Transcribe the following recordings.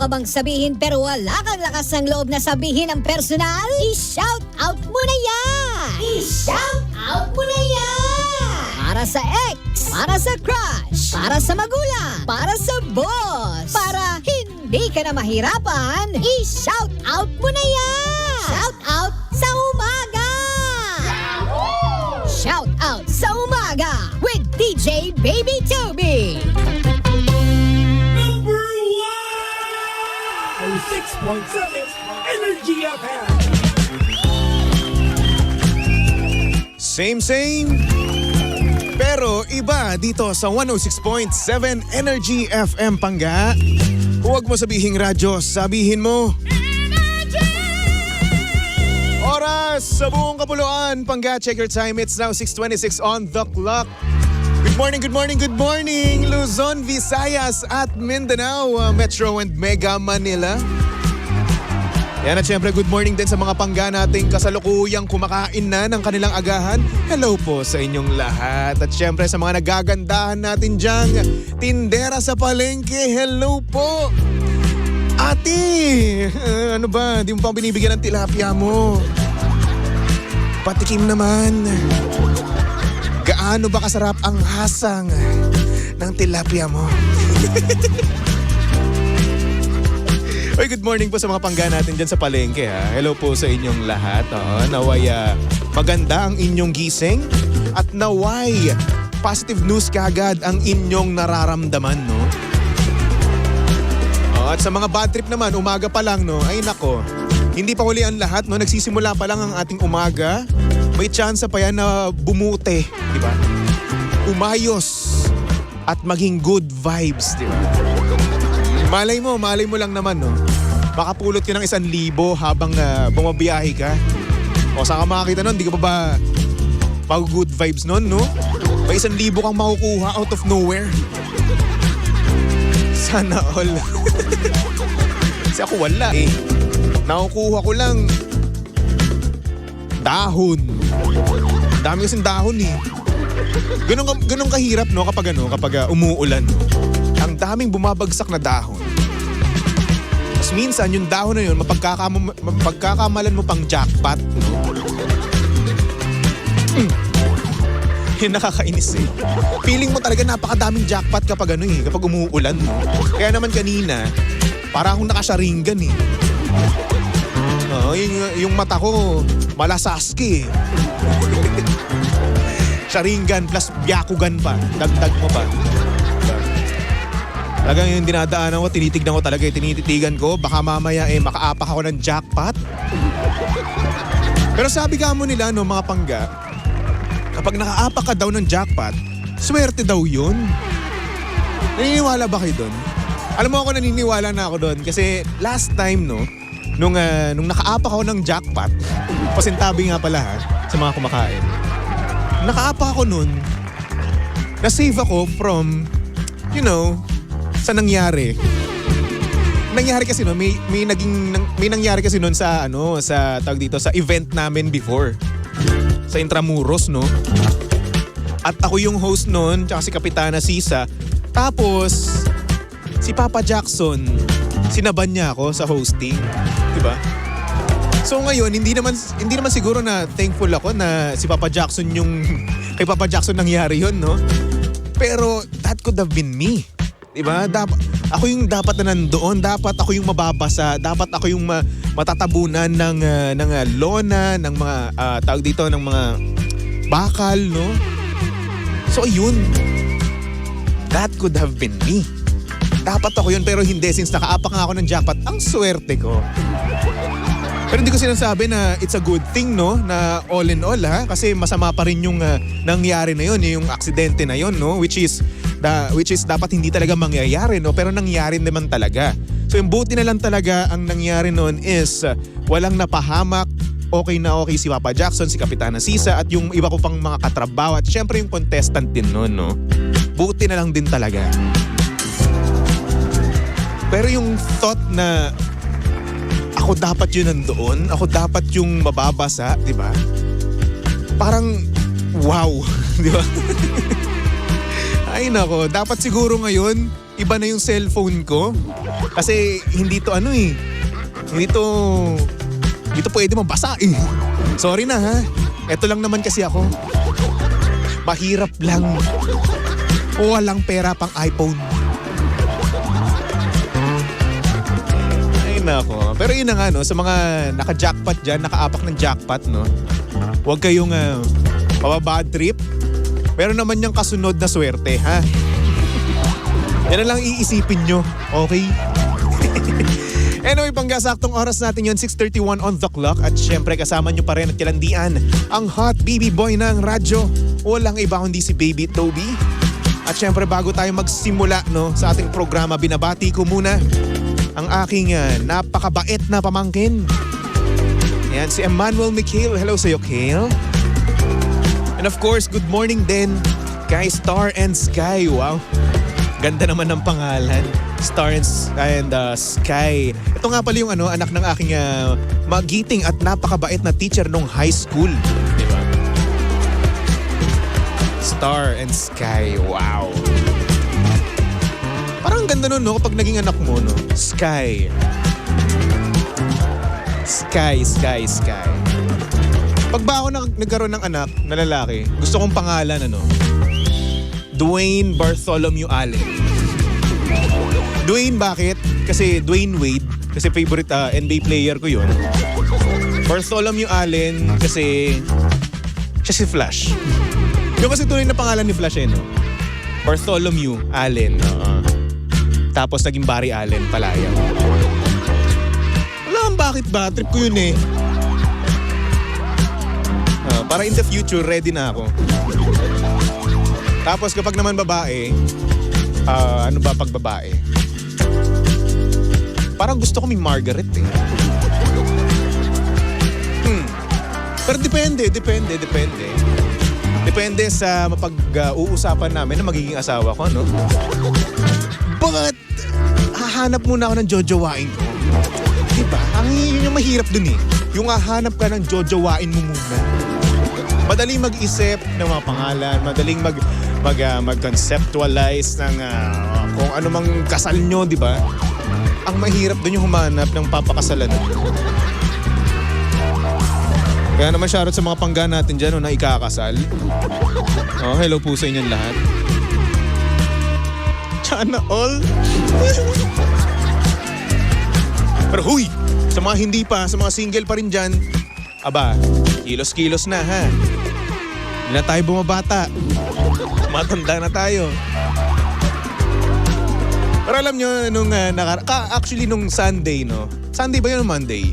ka bang sabihin pero wala kang lakas ng loob na sabihin ang personal? I-shout out mo na yan! I-shout out mo na yan! Para sa ex, para sa crush, para sa magulang, para sa boss, para hindi ka na mahirapan, i-shout out mo na yan! Shout out sa umaga! Shout out sa umaga with DJ Baby Toby! 6.7 Energy FM. Same, pero iba dito sa 106.7 Energy FM Pangga. Huwag mo sabihing radyo, sabihin mo oras sa buong kapuluan. Pangga, check your time. It's now 6:26 on the clock. Good morning, Luzon, Visayas at Mindanao, Metro and Mega Manila. Yan at syempre good morning din sa mga pangga nating kasalukuyang kumakain na ng kanilang agahan. Hello po sa inyong lahat. At syempre sa mga nagagandahan natin dyan, tindera sa palengke, hello po. Ate, ano ba, di mo pang binibigyan ng tilapia mo? Patikim naman. Gaano ba kasarap ang hasang ng tilapia mo? Oy, good morning po sa mga pangga natin dyan sa palengke ha. Hello po sa inyong lahat. Naway maganda ang inyong gising at naway positive news kagad ang inyong nararamdaman, no? At sa mga bad trip naman, umaga pa lang, no? Ay nako, hindi pa huli ang lahat, no? Nagsisimula pa lang ang ating umaga. May tsansa pa yan na bumute, di ba? Umayos at maging good vibes, di ba? Malay mo lang naman, no? Makapulot ka ng 1,000 habang bumabiyahe ka. O saan ka makakita nun? Di ka pa ba mag-good vibes nun, no? May 1,000 kang makukuha out of nowhere. Sana all. Kasi ako wala eh. Nakukuha ko lang dahon. Dami kasing dahon eh. Ganun kahirap, no, kapag umuulan. No? Ang daming bumabagsak na dahon. Tapos minsan yung dahon na yun, mapagkakamalan mo pang jackpot. No? Yun nakakainis eh. Feeling mo talaga napakadaming jackpot kapag kapag umuulan. No? Kaya naman kanina, para akong nakasharingan eh. Yung mata ko, malasaski eh. Sharingan plus Byakugan pa. Dagdag mo pa. Talagang yung dinadaanan ko, tinitignan ko talaga, tinititigan ko. Baka mamaya makaapak ako ng jackpot. Pero sabi ka mo nila, no, mga pangga, kapag nakaapak ka daw ng jackpot, swerte daw yun. Naniniwala ba kayo doon? Alam mo ako, naniniwala na ako doon. Kasi last time, no, nung nakaapak ako ng jackpot, pasintabi nga pala ha, sa mga kumakain. Nakaapak ako nun, na-save ako from, sa nangyari. Nangyari kasi no, may nangyari kasi noon sa tawag dito sa event namin before. Sa Intramuros, no? At ako yung host noon, tsaka si Kapitana Sisa. Tapos si Papa Jackson, sinaban niya ako sa hosting, 'di ba? So ngayon, hindi naman siguro na thankful ako na si Papa Jackson kay Papa Jackson nangyari 'yon, no? Pero that could have been me. 'Di ba? Ako yung dapat na nandoon, dapat ako yung mababasa, dapat ako yung matatabunan ng lona, ng mga tawag dito ng mga bakal, no? So ayun. That could have been me. Dapat ako yun, pero hindi, since nakaapak nga ako ng jackpot, ang swerte ko. Pero hindi ko sinasabi na it's a good thing, no? Na all in all, ha? Kasi masama pa rin yung nangyari na yun, yung aksidente na yun, no? Which is dapat hindi talaga mangyayari, no? Pero nangyari naman talaga. So yung buti na lang talaga ang nangyari noon is walang napahamak, okay na okay si Papa Jackson, si Kapitana Sisa at yung iba ko pang mga katrabaho at syempre yung contestant din noon, no? Buti na lang din talaga. Pero yung thought na ako dapat yun nandoon, ako dapat yung mababasa, di ba? Parang wow, di ba? Ay nako, dapat siguro ngayon iba na yung cellphone ko. Kasi hindi to hindi to pwede mabasa eh. Sorry na ha. Eto lang naman kasi ako. Mahirap lang. Walang pera pang iPhone. Ay nako. Pero yun na nga no, sa mga naka-jackpot dyan, nakaapak ng jackpot no. Huwag kayong pababad trip. Pero naman yung kasunod na swerte ha. Yan na lang iisipin nyo. Okay? Anyway, panggasaktong oras natin yun, 6:31 on the clock. At syempre kasama nyo pa rin at kilandian ang hot baby boy ng radyo. Walang iba kundi si Baby Toby. At syempre bago tayo magsimula no, sa ating programa, binabati ko muna ang aking napakabait na pamangkin. Ayan, si Emmanuel Mikhail. Hello sa'yo, Kale. And of course, good morning din kay Star and Sky. Wow. Ganda naman ng pangalan. Star and Sky. Ito nga pala yung anak ng aking magiting at napakabait na teacher nung high school. Di ba? Star and Sky. Wow. Parang ganda nun, no? Kapag naging anak mo, no? Sky. Sky. Pag ba ako nagkaroon ng anak na lalaki, gusto kong pangalan, Dwayne Bartholomew Allen. Dwayne bakit? Kasi Dwayne Wade, kasi favorite NBA player ko yun. Bartholomew Allen kasi siya si Flash. Yung kasi tunay na pangalan ni Flash no? Bartholomew Allen. Tapos naging Barry Allen palaya. Wala kang bakit ba? Trip ko yun eh. Para in the future, ready na ako. Tapos kapag naman babae, ano ba pag babae? Parang gusto ko may Margaret eh. Pero depende. Depende sa mapag-uusapan namin na magiging asawa ko, no? But, hahanap muna ako ng jojowain ko. Diba? Yun yung mahirap dun eh. Yung hahanap ka ng jojowain mo muna. Madaling mag-isip ng mga pangalan, madaling mag-conceptualize ng kung ano mang kasal nyo, di ba? Ang mahirap dun yung humanap ng papakasalan. Kaya naman shoutout sa mga pangga natin dyan na ikakasal. Hello po sa inyong lahat. Sana all. Pero huy, sa mga hindi pa, sa mga single pa rin dyan, aba, kilos-kilos na ha. Hindi na tayo bumabata. Matanda na tayo. Pero alam nyo, actually nung Sunday, no? Sunday ba yun o Monday?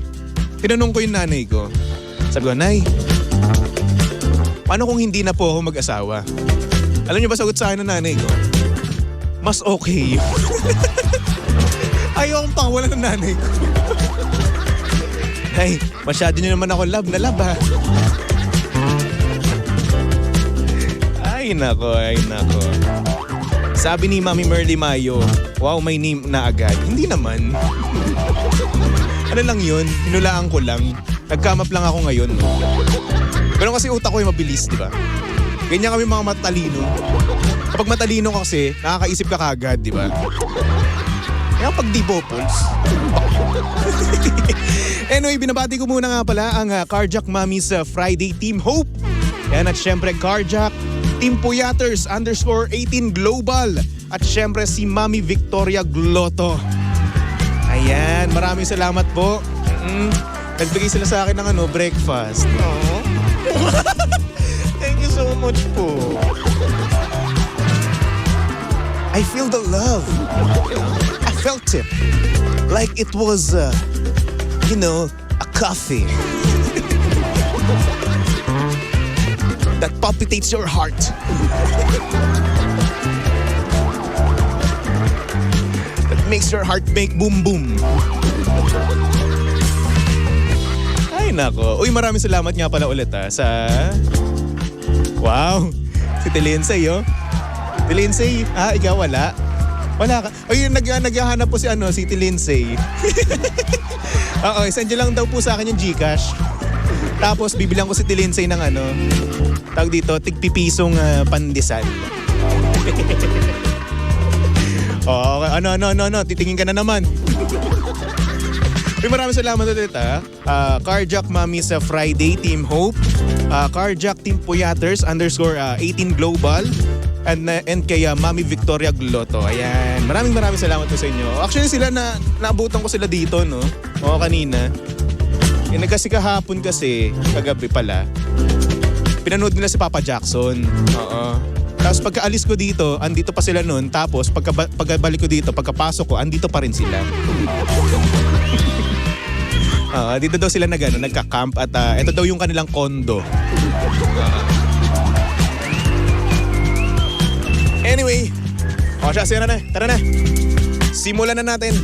Tinanong ko yung nanay ko. Sabi ko, Nay, paano kung hindi na po ako mag-asawa? Alam nyo ba sagot sa akin ng nanay ko? Mas okay. Ayaw akong pangawalan ng nanay ko. Nay, masyado nyo naman ako love ha. Ay nako. Sabi ni Mami Merly Mayo, wow, may name na agad. Hindi naman. Ano lang yun, hinulaan ko lang. Nagkamap lang ako ngayon. Pero kasi utak ko ay mabilis, di ba? Ganyan kami mga matalino. Kapag matalino kasi, nakakaisip ka kagad, di ba? Kaya pag di bopols. Anyway, binabati ko muna nga pala ang Carjack Mommies Friday Team Hope. Yan at syempre Carjack Team Puyaters _18 Global. At syempre si Mami Victoria Gloto. Ayan, maraming salamat po. Nagbigay sila sa akin ng breakfast. Oh. Thank you so much po. I feel the love. I felt it. Like it was, a coffee. That palpitates your heart. That makes your heart make boom boom. Ay nako. Uy, maraming salamat nga pala ulit sa... Wow. Si Tilensay, Tilensay, ikaw wala? Wala ka. Uy, naghahanap po si Tilensay. Oo, send nyo lang daw po sa akin yung GCash. Tapos bibilang ko si Tilensay ng tawag dito, tig-pipisong pandesal. Oh, okay. Ano, titingin ka na naman. Maraming salamat ulit Carjack Mami sa Friday, Team Hope. Carjack Team Puyaters _18 Global. And kay Mami Victoria Gloto. Ayan. Maraming salamat po sa inyo. Actually sila naabutan ko sila dito, no? Oo, kanina. Kasi kahapon kasi, kagabi pala, pinanood nila si Papa Jackson. Oo. Tapos pagkaalis ko dito, andito pa sila noon. Tapos pagkabalik ko dito, pagkapasok ko, andito pa rin sila. Dito daw sila nagka-camp at ito daw yung kanilang kondo. Anyway, tara na. Simulan na natin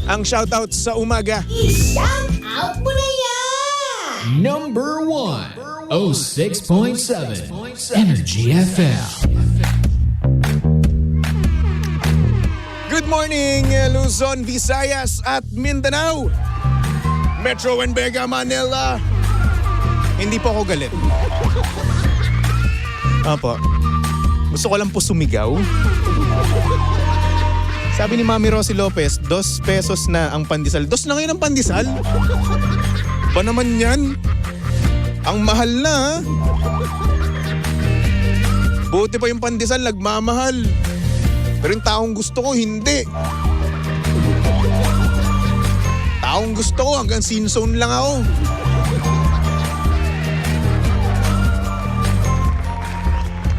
ang shoutout sa umaga. I-shout out mo na yan! Number 1, 06.7 Energy FM. Good morning, Luzon, Visayas at Mindanao. Metro and Vega, Manila. Hindi po ako galit. Opo. Gusto ko lang po sumigaw. Sabi ni Mami Rosie Lopez, 2 pesos na ang pandesal. 2 na ngayon ang pandesal? Ba naman yan? Ang mahal na. Buti pa yung pandesal, nagmamahal. Pero yung taong gusto ko, hindi. Taong gusto ko, hanggang sin zone lang ako.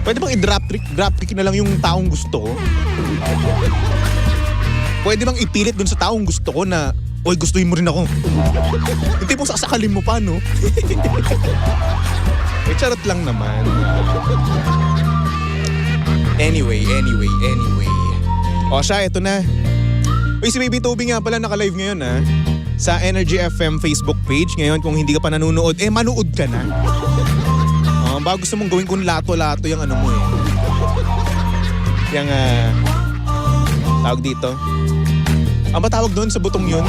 Pwede bang i-drop kick na lang yung taong gusto ko? Pwede bang ipilit dun sa taong gusto ko na, oy, gustuin mo rin ako. Hindi pong sasakalin mo pa, no? Charot lang naman. Anyway. O siya, eto na. Uy, si Baby Toby nga pala naka-live ngayon sa Energy FM Facebook page. Ngayon, kung hindi ka pa nanonood, manood ka na. Bago gusto mong gawin kung lato-lato yung ano mo eh. Yung, tawag dito. Ang ba tawag doon sa butong yun?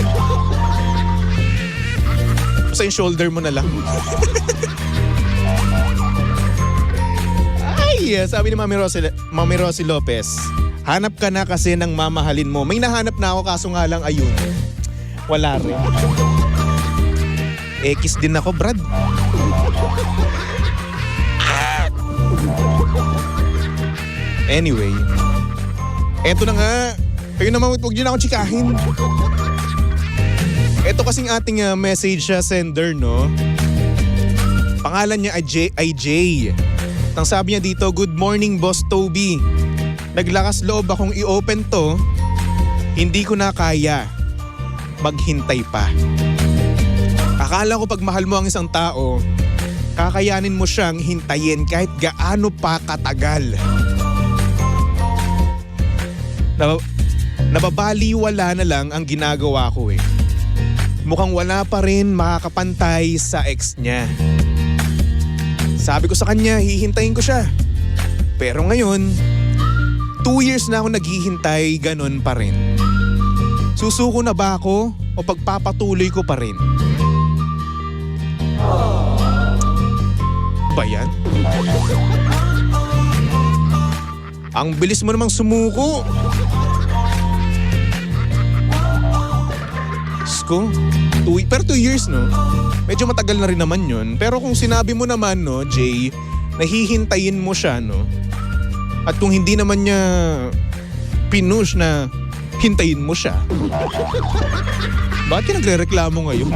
Basta yung shoulder mo na lang. Ay, sabi ni Mami Rosie Lopez, hanap ka na kasi ng mamahalin mo. May nahanap na ako kaso nga lang ayun. Wala rin. X din ako, Brad. Anyway, eto na nga. Kayo naman, huwag nyo na akong tsikahin. Eto kasing ating message sender, no? Pangalan niya ay Jay. Ang sabi niya dito, good morning, Boss Toby. Naglakas loob akong i-open to. Hindi ko na kaya. Maghintay pa. Akala ko pag mahal mo ang isang tao, kakayanin mo siyang hintayin kahit gaano pa katagal. Nababaliwala na lang ang ginagawa ko eh. Mukhang wala pa rin makakapantay sa ex niya. Sabi ko sa kanya, hihintayin ko siya. Pero ngayon, 2 years na ako naghihintay, ganun pa rin. Susuko na ba ako o pagpapatuloy ko pa rin? Ba yan? Ang bilis mo namang sumuko. Sko, pero 2 years, no? Medyo matagal na rin naman yun. Pero kung sinabi mo naman, no, Jay, nahihintayin mo siya, no? At kung hindi naman niya pinush na hintayin mo siya, bakit ka nagre-reklamo ngayon?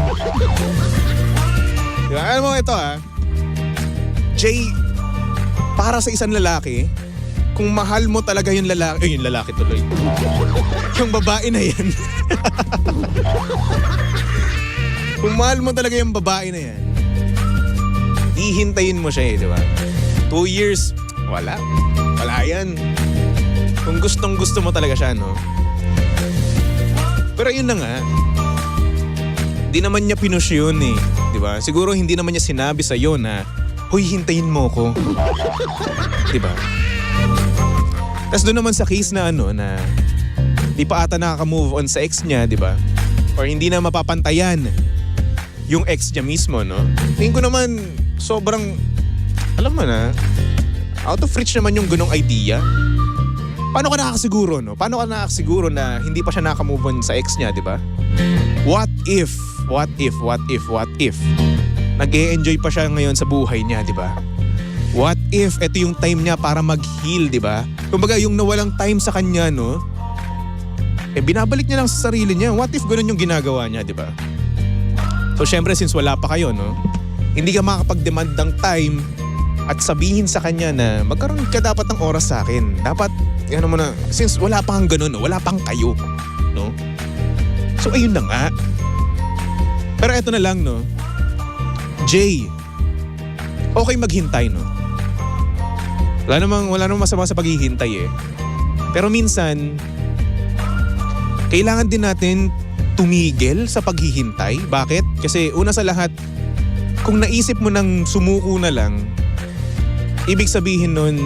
Diba? Alam mo ito Jay, para sa isang lalaki, kung mahal mo talaga yung lalaki, yung lalaki tuloy. Yung babae na yan. Kung mahal mo talaga yung babae na yan, hihintayin mo siya di ba? 2 years, wala yan. Kung gustong gusto mo talaga siya, no? Pero yun na nga, di naman niya pinush yun di ba? Siguro hindi naman niya sinabi sa'yo na, hoy, hintayin mo ko. Di ba? Tapos doon naman sa case na na di pa ata nakaka-move on sa ex niya, di ba? Or hindi na mapapantayan yung ex niya mismo, no? Tingin ko naman sobrang, alam mo na, out of reach naman yung ganong idea. Paano ka nakakasiguro, no? Paano ka nakakasiguro na hindi pa siya nakamove on sa ex niya, di ba? What if nag-e-enjoy pa siya ngayon sa buhay niya, di ba? What if ito yung time niya para mag-heal, di ba? Kumbaga yung nawalang time sa kanya, no? Binabalik niya lang sa sarili niya. What if ganun yung ginagawa niya, di ba? So syempre since wala pa kayo, no? Hindi ka makakapag-demand ng time at sabihin sa kanya na magkaroon ka dapat ng oras sa akin. Dapat, ano mo na, since wala pang ganun, no? Wala pang kayo, no? So ayun na nga. Pero eto na lang, no? Jay, okay maghintay, no? Wala namang masama sa paghihintay eh. Pero minsan, kailangan din natin tumigil sa paghihintay. Bakit? Kasi una sa lahat, kung naisip mo nang sumuko na lang, ibig sabihin nun,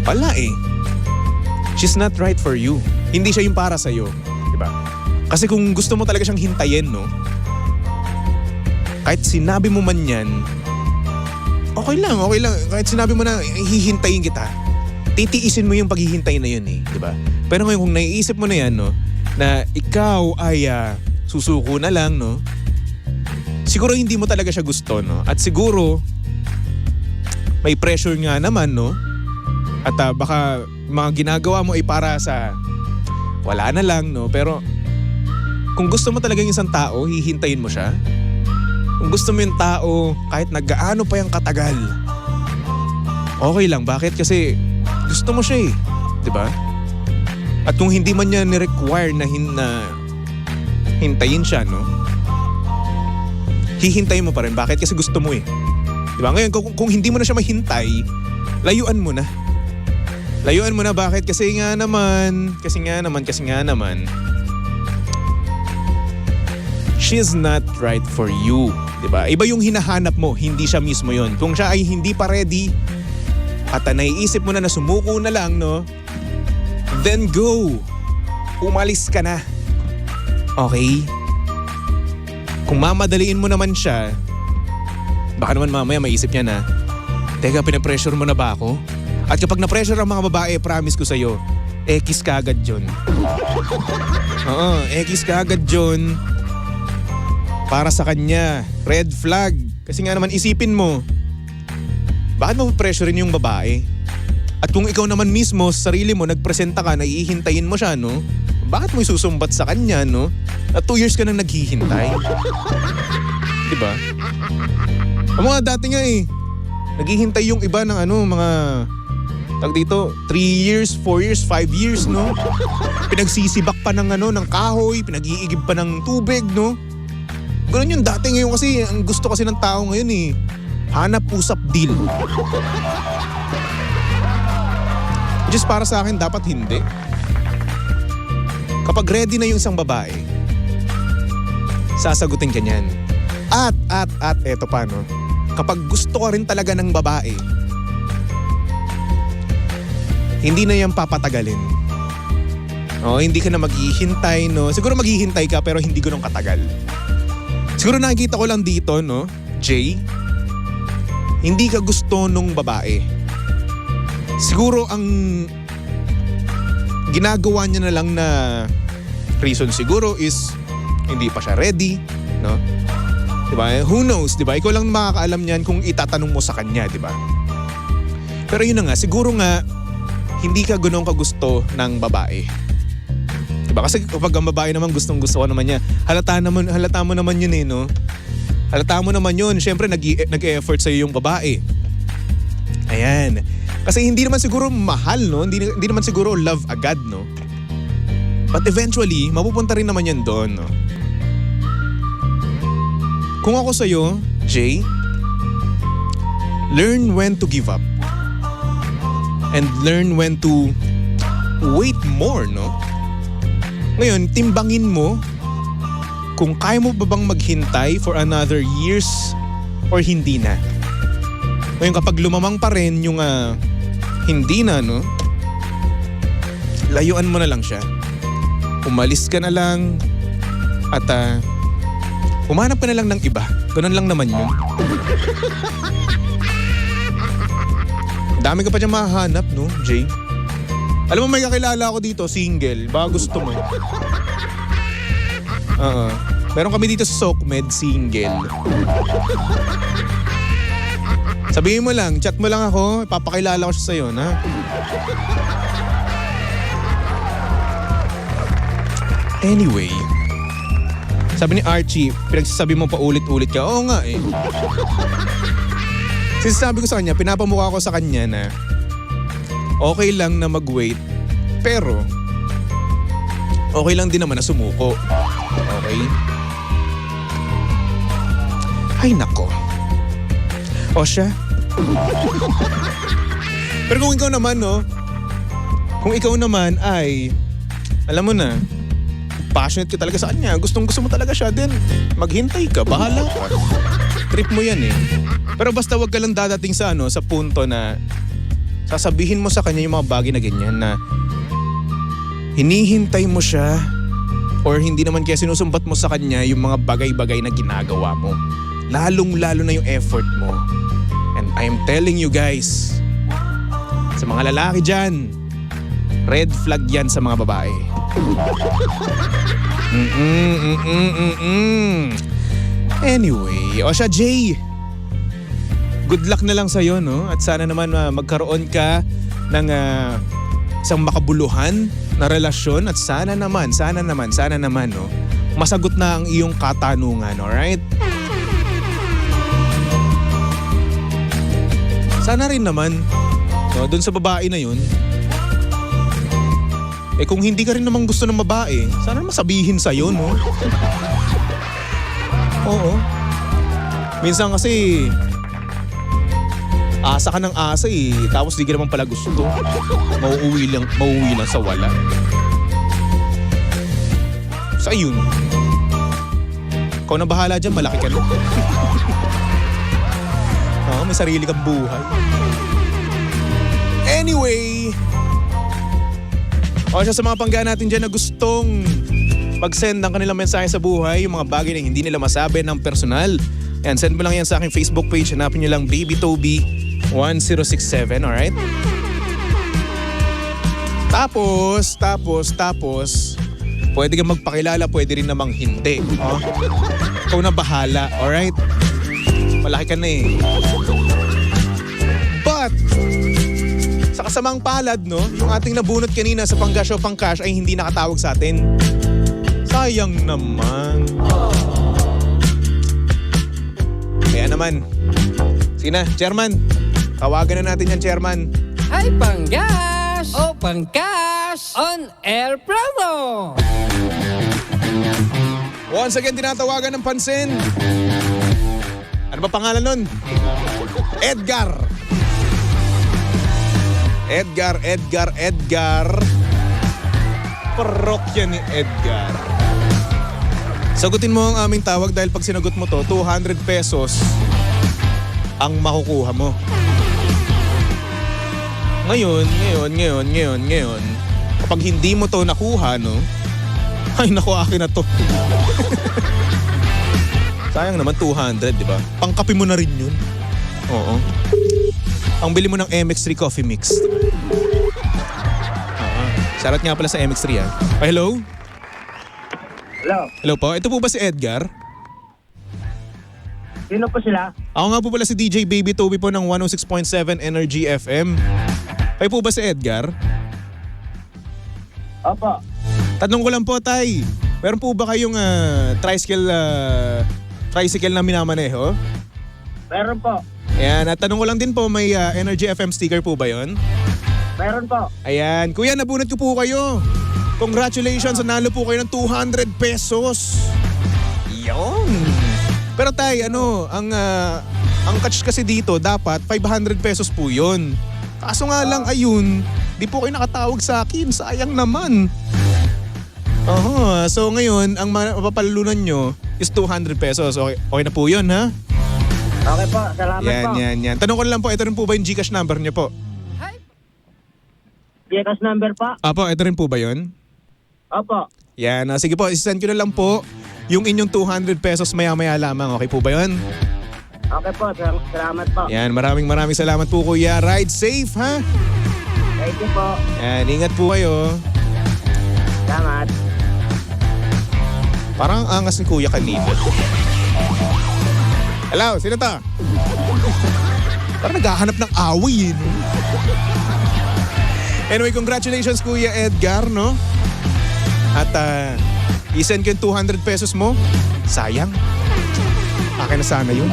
wala eh. She's not right for you. Hindi siya yung para sa'yo. Diba? Kasi kung gusto mo talaga siyang hintayin, no? Kahit sinabi mo man yan, okay lang. Kahit sinabi mo na hihintayin kita, titiisin mo yung paghihintay na yun eh. Diba? Pero ngayon kung naiisip mo na yan, no? Na ikaw ay susuko na lang, no? Siguro hindi mo talaga siya gusto, no? At siguro, may pressure nga naman, no? At baka mga ginagawa mo ay para sa wala na lang, no? Pero kung gusto mo talaga yung isang tao, hihintayin mo siya. Kung gusto mo yung tao, kahit naggaano pa yung katagal, okay lang. Bakit? Kasi gusto mo siya eh. Diba? At kung hindi man niya ni-require na hintayin siya, no? Hihintayin mo pa rin. Bakit? Kasi gusto mo eh. Diba? Ngayon, kung hindi mo na siya mahintay, layuan mo na. Layuan mo na. Bakit? Kasi nga naman, she's not right for you. Diba? Iba yung hinahanap mo, hindi siya mismo yon. Kung siya ay hindi pa ready at naiisip mo na sumuko na lang, no? Then go. Umalis ka na. Okay? Kung mamadaliin mo naman siya, baka naman mamaya maisip niya na, teka, pinapressure mo na ba ako? At kapag na-pressure ang mga babae, promise ko sa'yo, ekis ka agad yun. Oo, ekis ka agad yun. Para sa kanya, red flag. Kasi nga naman isipin mo, bakit mo pressurein yung babae? At kung ikaw naman mismo, sa sarili mo, nagpresenta ka, naihintayin mo siya, no? Bakit mo isusumbat sa kanya, no? At 2 years ka nang naghihintay. Diba? Ang mga dati nga eh, naghihintay yung iba ng mga, tag dito, 3 years, 4 years, 5 years, no? Pinagsisibak pa ng ng kahoy, pinag-iigib pa ng tubig, no? Ganun yung dati. Ngayon kasi, ang gusto kasi ng tao ngayon eh, hanap, usap, deal. Which is para sa akin, dapat hindi. Kapag ready na yung isang babae, sasagutin ka niyan. At eto pa, no? Kapag gusto ka rin talaga ng babae, hindi na yan papatagalin. Hindi ka na maghihintay, no? Siguro maghihintay ka pero hindi ganun katagal. Siguro nakikita ko lang dito, no, Jay, hindi ka gusto nung babae. Siguro ang ginagawa niya na lang na reason siguro is hindi pa siya ready, no? Diba? Who knows, diba? Ikaw lang makakaalam niyan kung itatanong mo sa kanya, diba? Pero yun na nga, siguro nga, hindi ka ganun kagusto ng babae. Diba? Kasi kapag ang babae naman gustong-gusto ko naman niya, halata mo naman yun eh, no? Halata mo naman yun. Siyempre, nag-e-effort sa'yo yung babae. Ayan. Kasi hindi naman siguro mahal, no? Hindi naman siguro love agad, no? But eventually, mapupunta rin naman yan doon, no? Kung ako sa'yo, Jay, learn when to give up. And learn when to wait more, no? Ngayon, timbangin mo kung kaya mo ba bang maghintay for another years or hindi na. Ngayon, kapag lumamang pa rin yung hindi na, no? Layuan mo na lang siya. Umalis ka na lang at humanap ka na lang ng iba. Ganun lang naman yun. Dami ka pa dyan mahahanap, no, Jay? Alam mo, may kakilala ako dito, single. Baka gusto mo. Oo. Meron kami dito sa SOCMED, single. Sabihin mo lang, chat mo lang ako, ipapakilala ko siya sa'yo, na? Anyway, sabi ni Archie, pinagsasabi mo pa ulit-ulit ka. Oo nga eh. Sinasabi ko sa kanya, pinapamukha ko sa kanya na okay lang na mag-wait, pero okay lang din naman na sumuko. Okay? Ay nako. O siya. Pero kung ikaw naman, no? Kung ikaw naman ay, alam mo na, passionate ka talaga sa kanya, gustong-gusto mo talaga siya, din maghintay ka, bahala ka. Trip mo yan eh. Pero basta wag ka lang dadating sa sa punto na sasabihin mo sa kanya yung mga bagay na ganyan na hinihintay mo siya or hindi naman kaya sinusumbat mo sa kanya yung mga bagay-bagay na ginagawa mo. Lalong-lalo na yung effort mo. And I'm telling you guys, sa mga lalaki dyan, red flag yan sa mga babae. Anyway, o siya Jay, good luck na lang sa'yo, no? At sana naman magkaroon ka ng isang makabuluhan na relasyon at sana naman, no? Masagot na ang iyong katanungan, alright? Sana rin naman, no, dun sa babae na yun, kung hindi ka rin naman gusto ng babae, sana naman sabihin sa'yo, no? Oo. Minsan kasi, asa ka ng asa eh, tapos di ka naman pala gusto. Mauuwi lang sa wala. So ayun. Ikaw na bahala dyan, malaki ka lang. Oo, may sarili kang buhay. Anyway, o siya sa mga pangga natin dyan na gustong mag-send ng kanilang mensahe sa buhay, yung mga bagay na hindi nila masabi ng personal. Ayan, send mo lang yan sa aking Facebook page. Hanapin nyo lang Baby Toby 1067, alright? Tapos, pwede kang magpakilala, pwede rin namang hindi. Oh? Ikaw na bahala, alright? Malaki ka na eh. But, sa kasamang palad, no, yung ating nabunot kanina sa Panggasyo Pangcash ay hindi nakatawag sa atin. Sayang naman. Kaya naman. Sige na, Chairman. Tawagan na natin yan, Chairman. Ay, Panggas! O Panggas! On air promo! Once again, tinatawagan ng pansin. Ano ba pangalan nun? Edgar. Parokya ni Edgar. Sagutin mo ang aming tawag dahil pag sinagot mo to, 200 pesos ang makukuha mo. Ngayon, kapag hindi mo to nakuha, no? Ay, naku, akin na to. Sayang naman 200, di ba? Pangkapi mo na rin yun. Oo. Ang bili mo ng MX3 Coffee Mix. Shoutout nga pala sa MX3 ah. Hello? Hello, Hello po. Ito po ba si Edgar? sino po sila? Ako nga po pala si DJ Baby Toby po ng 106.7 Energy FM. Kayo po ba si Edgar? Opo. Tanong ko lang po, Tay. Meron po ba kayong tricycle na minamaneho? Meron po. Ayan, at tanong ko lang din po, may Energy FM sticker po ba yon? Meron po. Ayan, kuya, nabunot ko po kayo. Congratulations, nanalo po kayo ng 200 pesos. Yon. Pero Tay, ang catch kasi dito, dapat 500 pesos po yun. Kaso nga lang, ayun, di po kayo nakatawag sa akin. Sayang naman. So ngayon, ang mapapalunan nyo is 200 pesos. Okay na po yun, ha? Okay po, salamat po. Yan. Tanong ko lang po, ito rin po ba yung GCash number nyo po? Gcash number po? Apo, ito rin po ba yun? Opo. Yan, sige po, isend ko na lang po yung inyong 200 pesos maya-maya lamang. Okay po ba yun? Okay po, salamat po. Yan, maraming salamat po kuya. Ride safe, ha? Thank you po. Yan, ingat po kayo. Salamat. Parang ang angas ni Kuya kanina. Hello, sino to? Parang naghahanap ng away, no? Anyway, congratulations Kuya Edgar, no? At i-send ko yung 200 pesos mo. Sayang. Akin na sana yun.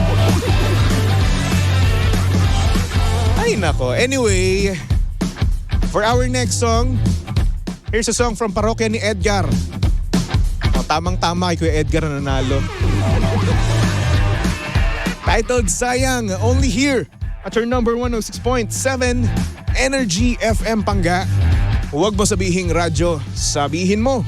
Ay, nako. Anyway, for our next song, here's a song from parokya ni Edgar. O, tamang-tama kay Kuya Edgar na nanalo. Titled Sayang, only here at your number 106.7 Energy FM Pangga. Huwag mo sabihing radyo, sabihin mo.